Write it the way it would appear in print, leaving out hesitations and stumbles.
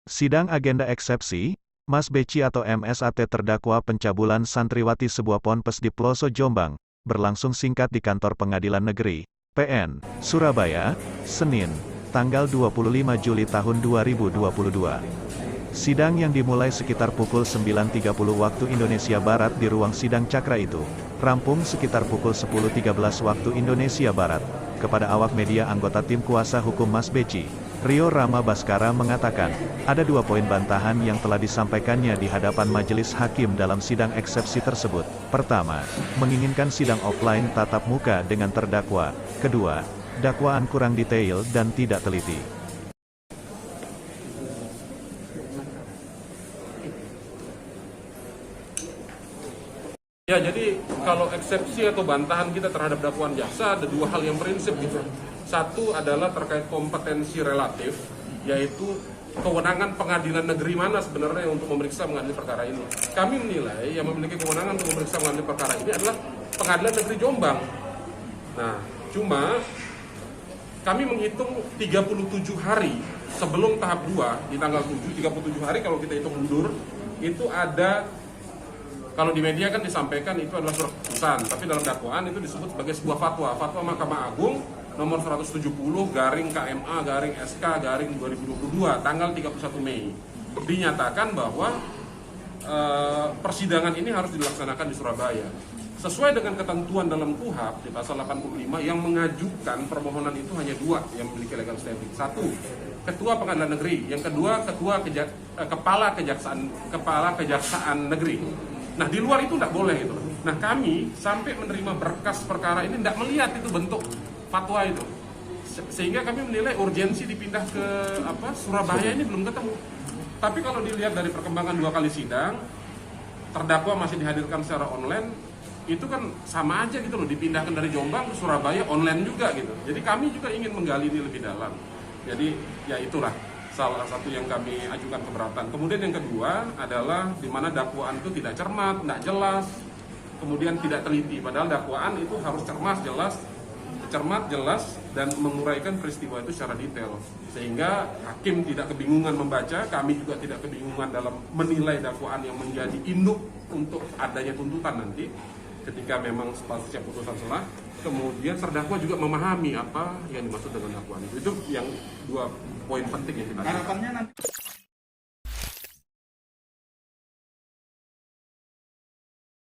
Sidang agenda eksepsi, Mas Beci atau MSAT terdakwa pencabulan santriwati sebuah ponpes di Ploso Jombang, berlangsung singkat di Kantor Pengadilan Negeri, PN, Surabaya, Senin, tanggal 25 Juli tahun 2022. Sidang yang dimulai sekitar pukul 9.30 waktu Indonesia Barat di ruang sidang Cakra itu, rampung sekitar pukul 10.13 waktu Indonesia Barat. Kepada awak media anggota tim kuasa hukum Mas Beci, Rio Rama Baskara mengatakan, ada 2 poin bantahan yang telah disampaikannya di hadapan majelis hakim dalam sidang eksepsi tersebut. Pertama, menginginkan sidang offline tatap muka dengan terdakwa. Kedua, dakwaan kurang detail dan tidak teliti. Ya, jadi kalau eksepsi atau bantahan kita terhadap dakwaan jaksa ada 2 hal yang prinsip gitu. Satu adalah terkait kompetensi relatif, yaitu kewenangan pengadilan negeri mana sebenarnya untuk memeriksa mengadili perkara ini. Kami menilai yang memiliki kewenangan untuk memeriksa mengadili perkara ini adalah Pengadilan Negeri Jombang. Nah, cuma kami menghitung 37 hari sebelum tahap 2 di tanggal 7, 37 hari kalau kita hitung mundur, itu ada. Kalau di media kan disampaikan itu adalah surat keputusan, tapi dalam dakwaan itu disebut sebagai sebuah fatwa. Fatwa Mahkamah Agung nomor 170 garing KMA garing SK garing 2022 tanggal 31 Mei. Dinyatakan bahwa persidangan ini harus dilaksanakan di Surabaya. Sesuai dengan ketentuan dalam KUHP di pasal 85 yang mengajukan permohonan itu hanya 2 yang memiliki legal standing. 1, Ketua Pengadilan Negeri. Yang kedua, Kepala Kejaksaan Negeri. Nah, di luar itu tidak boleh itu. Nah, kami sampai menerima berkas perkara ini tidak melihat itu bentuk fatwa itu. Sehingga kami menilai urgensi dipindah ke Surabaya ini belum ketemu. Tapi kalau dilihat dari perkembangan 2 kali sidang, terdakwa masih dihadirkan secara online, itu kan sama aja gitu loh, dipindahkan dari Jombang ke Surabaya online juga gitu. Jadi kami juga ingin menggali ini lebih dalam. Jadi ya itulah salah satu yang kami ajukan keberatan. Kemudian yang kedua adalah di mana dakwaan itu tidak cermat, tidak jelas, kemudian tidak teliti. Padahal dakwaan itu harus cermat, jelas, dan menguraikan peristiwa itu secara detail. Sehingga hakim tidak kebingungan membaca, kami juga tidak kebingungan dalam menilai dakwaan yang menjadi induk untuk adanya tuntutan nanti. Ketika memang statusnya putusan selah, kemudian terdakwa juga memahami apa yang dimaksud dengan dakwaan itu. Itu yang 2 poin penting yang kita. Harapannya nanti